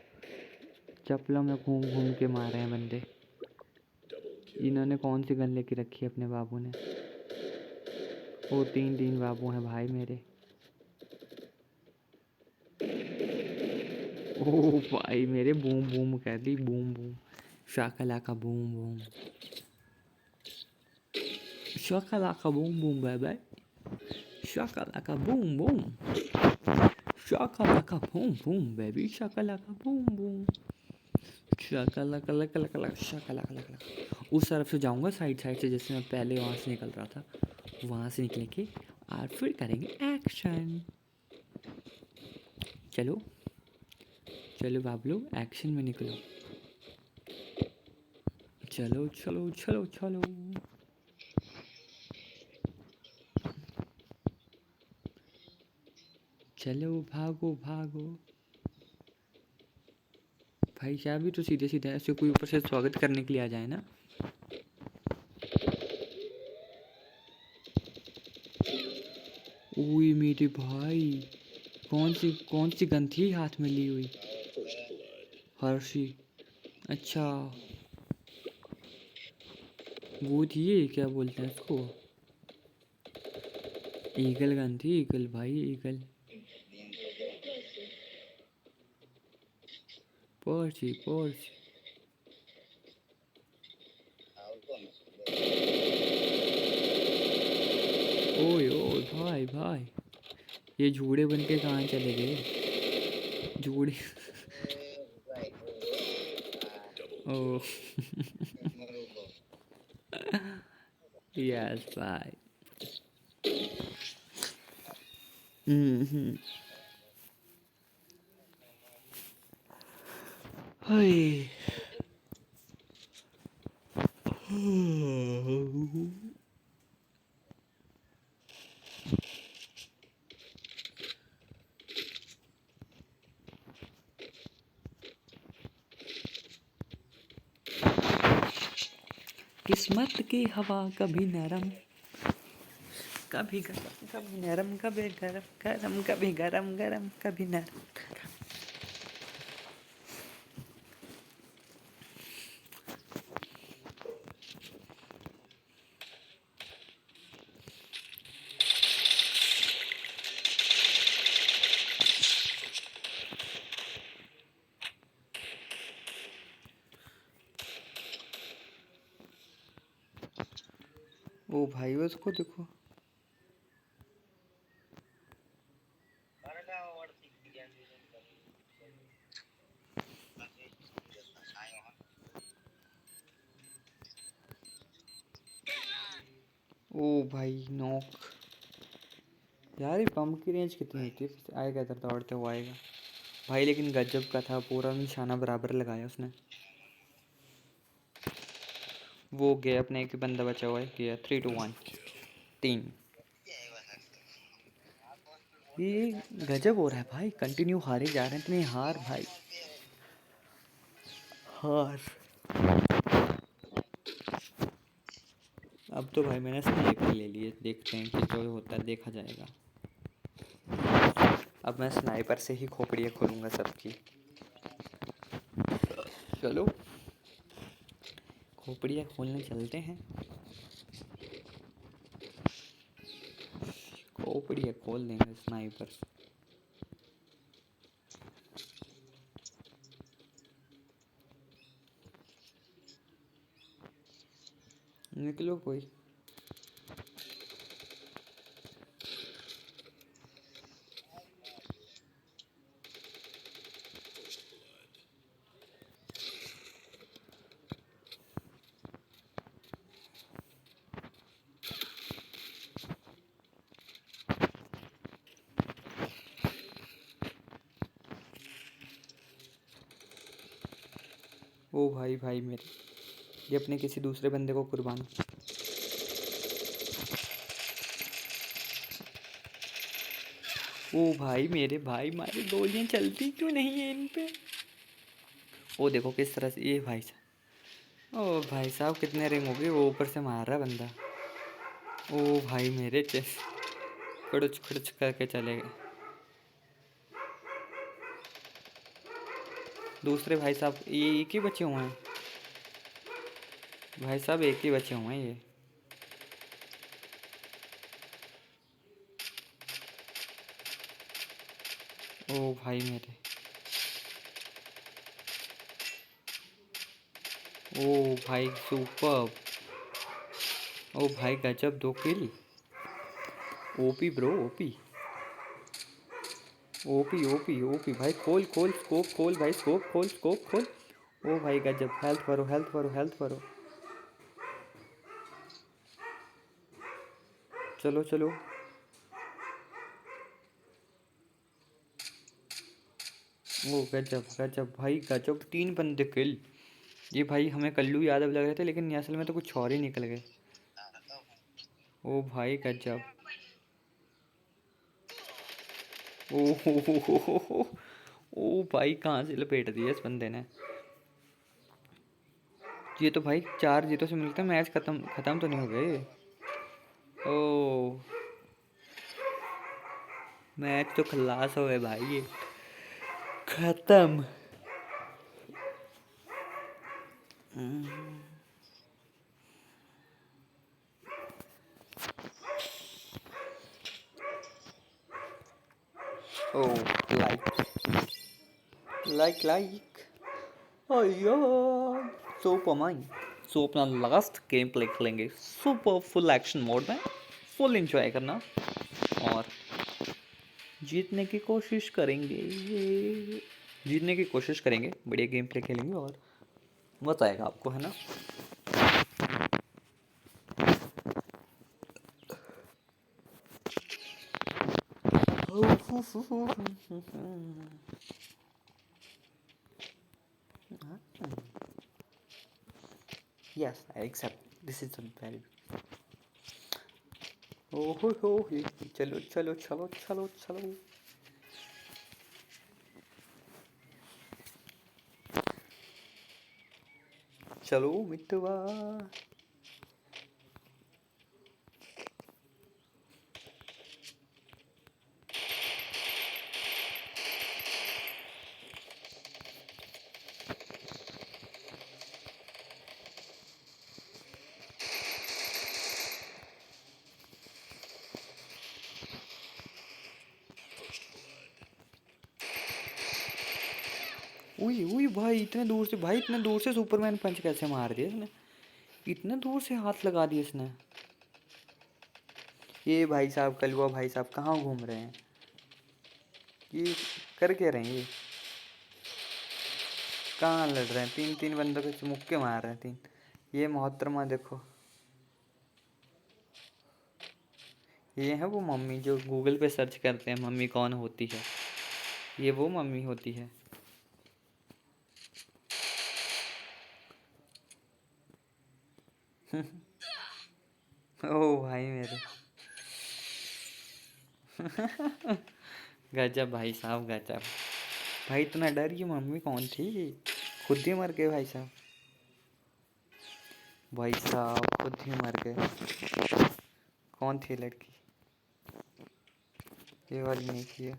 चप्पलों में घूम घूम के मारे हैं बंदे। इन्होंने कौन सी गन लेके रखी है अपने बाबू ने। ओ 3 बाबू हैं भाई मेरे। ओ भाई मेरे, बूम बूम कर दी, बूम बूम शाकला का बूम बूम, शाकला का बूम बूम बाय, शाकला का बूम बूम, शाकला का बूम बूम बेबी, शाकला का बूम बूम, शाकला कला कला कला शाकला कला कला। उस तरफ से जाऊंगा, साइड साइड से, जैसे मैं पहले वहाँ से निकल रहा था, वहाँ से निकल के और फिर करेंगे एक्शन। चलो चलो बाबू लोग, एक्शन में निकलो। चलो चलो चलो चलो। चलो भागो भागो। भाई साहब भी तो सीधे सीधे ऐसे कोई ऊपर से स्वागत करने के लिए आ जाए ना। ओए मेरे भाई, कौन सी गन थी हाथ में ली हुई? हर्षी। अच्छा, वो थी ये, क्या बोलते हैं उसको? ईगल गन थी, ईगल भाई, ईगल। पर्ची पर्ची। ओए ओए भाई भाई, ये जूड़े बन के कहाँ चले गए? जूड़े। ओ। यस भाई। हम्म। हाय। किस्मत की हवा कभी नरम, कभी गरम, कभी नरम, कभी गरम गरम, कभी गरम गरम, कभी नरम। ओ भाई उसको देखो। ओ भाई नॉक। यार ये पंप की रेंज कितनी होती है? फिर आएगा इधर दौड़ते हुआ आएगा भाई, लेकिन गजब का था, पूरा निशाना बराबर लगाया उसने। वो गया, अपने एक बंदा बचा हुआ है, गया 3-2-1 3। ये गजब हो रहा है भाई, कंटिन्यू हारे जा रहे हैं, इतनी हार भाई, हार। अब तो भाई मैंने स्नाइपर ले लिए, देखते हैं कि जो होता है देखा जाएगा। अब मैं स्नाइपर से ही खोपड़ियाँ खोलूँगा सबकी। चलो खोपड़ियाँ खोलने चलते हैं। खोपड़ियाँ खोल देंगे स्नाइपर। निकलो कोई। ओ भाई भाई मेरे, ये अपने किसी दूसरे बंदे को कुर्बान। ओ भाई मेरे भाई, मारे गोलियां चलती क्यों नहीं है इन पे? ओ देखो किस तरह से ये भाई साहब, ओ भाई साहब कितने रिंग हो गए, वो ऊपर से मार रहा बंदा। ओ भाई मेरे खड़ुच खड़ुच करके चले गए दूसरे भाई साहब। ये एक ही बचे हुए हैं भाई साहब, एक ही बचे हुए हैं ये। ओ भाई मेरे, ओ भाई सुपर। ओ भाई गजब, 2 kill. OP bro, OP OP OP OP भाई। खोल खोल स्कोप खोल भाई, स्कोप खोल, स्कोप खोल। ओ भाई गजब, हेल्थ भरो, हेल्थ भरो, हेल्थ भरो। चलो चलो। ओ गजब गजब भाई गजब, 3 बंदे किल। ये भाई हमें कल्लू यादव लग रहे थे, लेकिन असल में तो कुछ और ही निकल गए। ओ भाई गजब। ओ हो। ओ भाई कहाँ से लपेट दिया इस बंदे ने। ये तो भाई 4 जीतों से मिलता है, मैच खत्म खत्म तो नहीं हो गए। ओ मैच तो खल्लास हो गए भाई, ये खत्म। ओ लाइक ओ यार। सो पमाई सो अपना लास्ट गेम प्ले खेलेंगे सुपर फुल एक्शन मोड में, फुल एंजॉय करना और जीतने की कोशिश करेंगे। जीतने की कोशिश करेंगे, बढ़िया गेम प्ले खेलेंगे और मज़ा आएगा आपको, है ना। Yes I accept this is very. ओहो हो ही, चलो चलो चलो चलो चलो। चलो मिटवा। उई उई भाई, इतने दूर से भाई, इतने दूर से सुपरमैन पंच कैसे मार दिया इसने। इतने दूर से हाथ लगा दिया इसने। ये भाई साहब, कलवा भाई साहब कहाँ घूम रहे हैं, ये कर क्या रहे हैं ये। कहाँ लड़ रहे हैं, 3 3 बंदों के मुक्के मार रहे हैं 3। ये मोहतरमा देखो, ये है वो मम्मी जो गूगल पे सर्च करते हैं मम्मी कौन होती है, ये वो मम्मी होती है। ओ भाई मेरे। गजब भाई साहब गजब। भाई इतना डर, ये मम्मी कौन थी, खुद ही मर गए भाई साहब। भाई साहब खुद ही मर गए। कौन थी लड़की, ये वाली नहीं थी ये।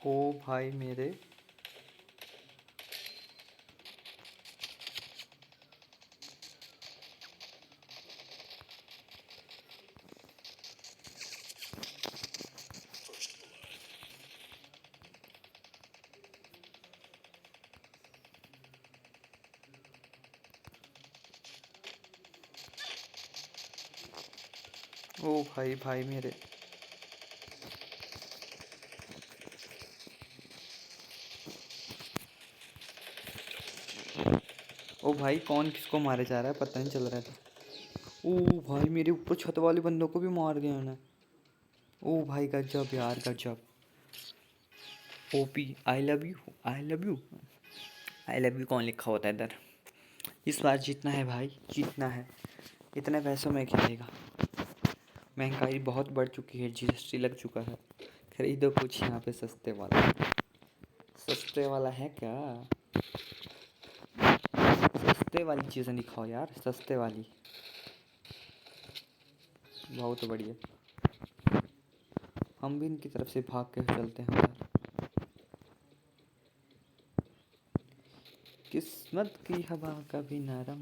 ओ भाई मेरे। ओ भाई भाई मेरे। ओ भाई कौन किसको मारे जा रहा है पता नहीं चल रहा था। ओ भाई मेरे ऊपर छत वाले बंदों को भी मार दिया उन्हें। ओ भाई गजब यार गजब। OP I love you I love you. I love you कौन लिखा होता है इधर। इस बार जीतना है भाई, जीतना है। इतने पैसों में खेलेगा, महंगाई बहुत बढ़ चुकी है, जीएसटी लग चुका है। खरीदो कुछ यहाँ पे सस्ते वाला। सस्ते वाला है क्या, सस्ते वाली चीज़ें दिखाओ यार, सस्ते वाली। बहुत बढ़िया, हम भी इनकी तरफ से भाग के चलते हैं यार। किस्मत की हवा कभी नरम,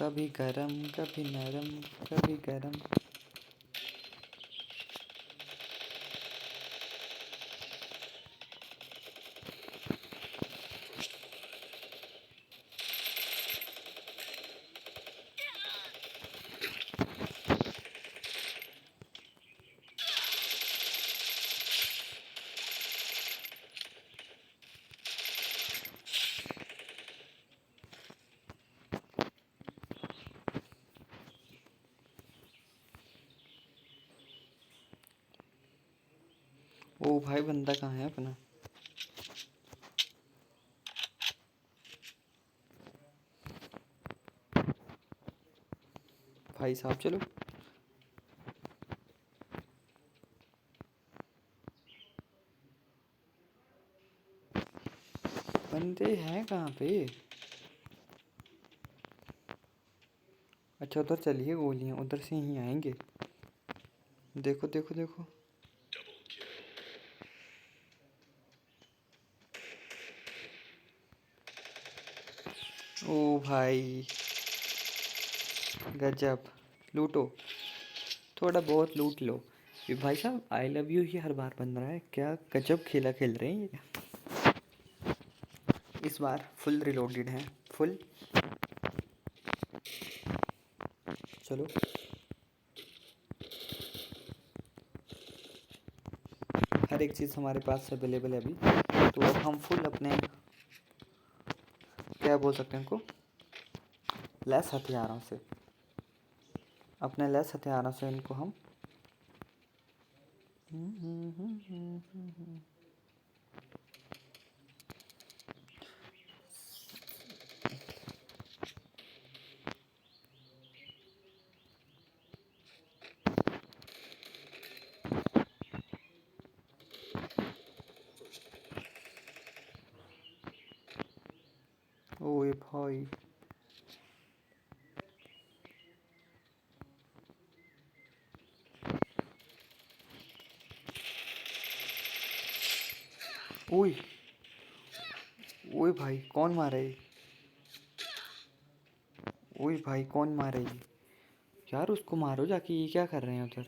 कभी गरम, कभी नरम, कभी गरम। ओ भाई बंदा कहाँ है अपना? भाई साहब चलो। बंदे हैं कहाँ पे? अच्छा उधर चलिए, गोलियाँ उधर से ही आएंगे। देखो देखो देखो। ओ भाई गजब। लूटो, थोड़ा बहुत लूट लो। ये भाई साहब आई लव यू ही हर बार बन रहा है, क्या गजब खेला खेल रहे हैं ये। इस बार फुल रिलोडेड हैं, फुल। चलो हर एक चीज़ हमारे पास अवेलेबल है अभी, तो अब हम फुल अपने क्या बोल सकते हैं उनको, लेस हथियारों से, अपने लेस हथियारों से इनको हम ओए भाई। ओए ओए भाई कौन मारा ये? ओए भाई कौन मारा ये? यार उसको मारो जाके, ये क्या कर रहे हैं उधर?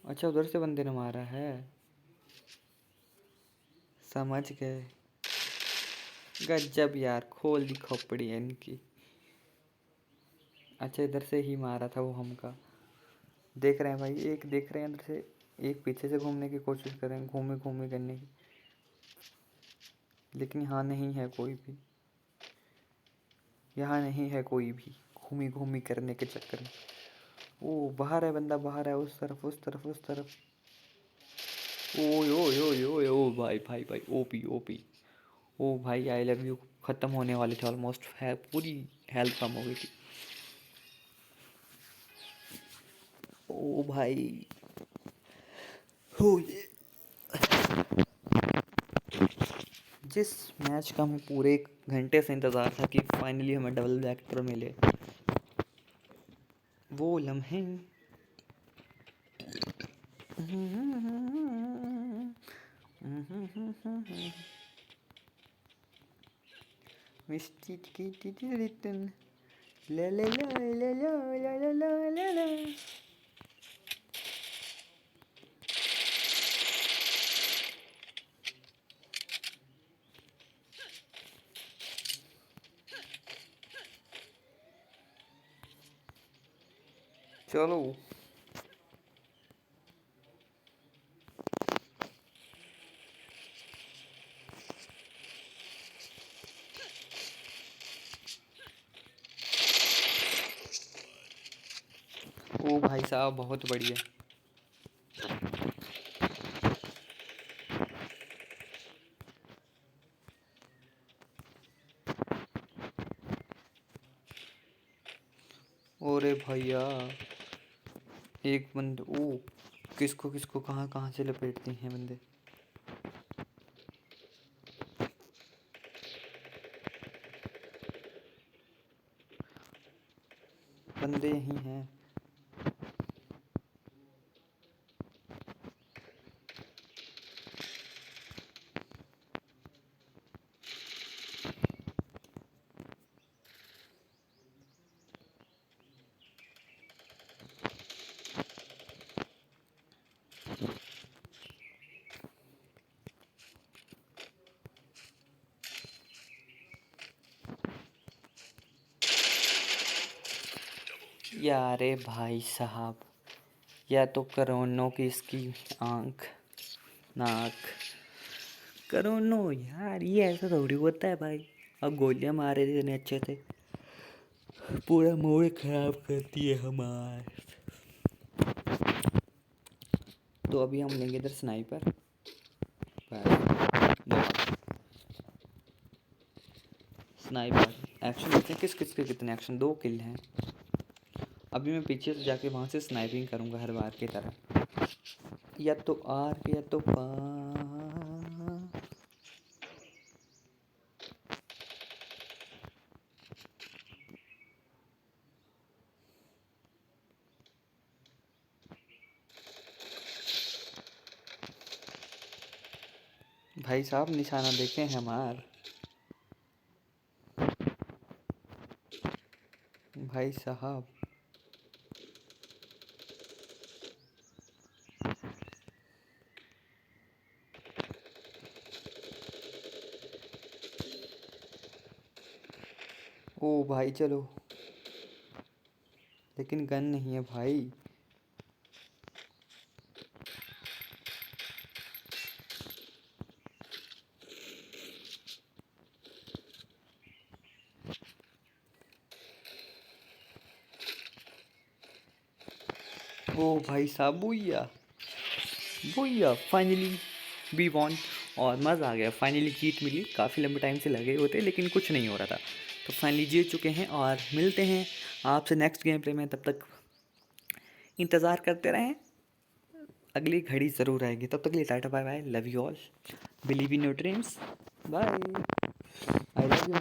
अच्छा उधर से बंदे ने मारा है, समझ गए। गजब यार, खोल दी खोपड़ी है इनकी। अच्छा इधर से ही मारा था वो हमका। देख रहे हैं भाई, एक देख रहे हैं इधर से, एक पीछे से घूमने की कोशिश कर रहे हैं, घूमे घूमे करने की, लेकिन यहाँ नहीं है कोई भी, यहाँ नहीं है कोई भी, घूमी घूमी करने के चक्कर में। ओ बाहर है बंदा, बाहर है, उस तरफ उस तरफ उस तरफ। ओए ओए ओए ओए ओ भाई भाई भाई, ओपी ओपी। ओ भाई आई लव यू खत्म होने वाले थे ऑलमोस्ट, है पूरी हेल्थ कम हो गई थी। ओ भाई हो ये, जिस मैच का हमें पूरे 1 घंटे से इंतज़ार था कि फाइनली हमें डबल वेक्टर मिले, वो लम्हे। ला ला ला ला ला ला ला ला ला। चलो ओ भाई साहब बहुत बढ़िया। ओरे भैया, एक बंद ओ, किसको किसको कहाँ कहाँ से लपेटते हैं बंदे। बंदे यहीं हैं। यारे भाई साहब, या तो करोड़ों की इसकी आंख नाक। करोड़ों यार, ये ऐसा थोड़ी होता है भाई। अब गोलियां मारे थे इतने अच्छे से, पूरा मूड खराब करती है हमार। तो अभी हम लेंगे इधर स्नाइपर। स्नाइपर एक्शन देखते हैं किस किस के कितने एक्शन। 2 किल हैं। अभी मैं पीछे से जाके वहाँ से स्नाइपिंग करूँगा हर बार की तरह। या तो आर या तो पार। भाई साहब निशाना देखें हमार। भाई साहब ओ भाई चलो, लेकिन गन नहीं है भाई। ओ भाई साहब बुया बुया, फाइनली वी वॉन। और मज़ा आ गया, फाइनली जीत मिली। काफ़ी लंबे टाइम से लगे होते लेकिन कुछ नहीं हो रहा था, तो फाइनली जीत चुके हैं। और मिलते हैं आपसे नेक्स्ट गेम प्ले में। तब तक इंतज़ार करते रहें, अगली घड़ी ज़रूर आएगी। तब तक के लिए टाटा bye bye, love you all, believe in your dreams, bye. I love you.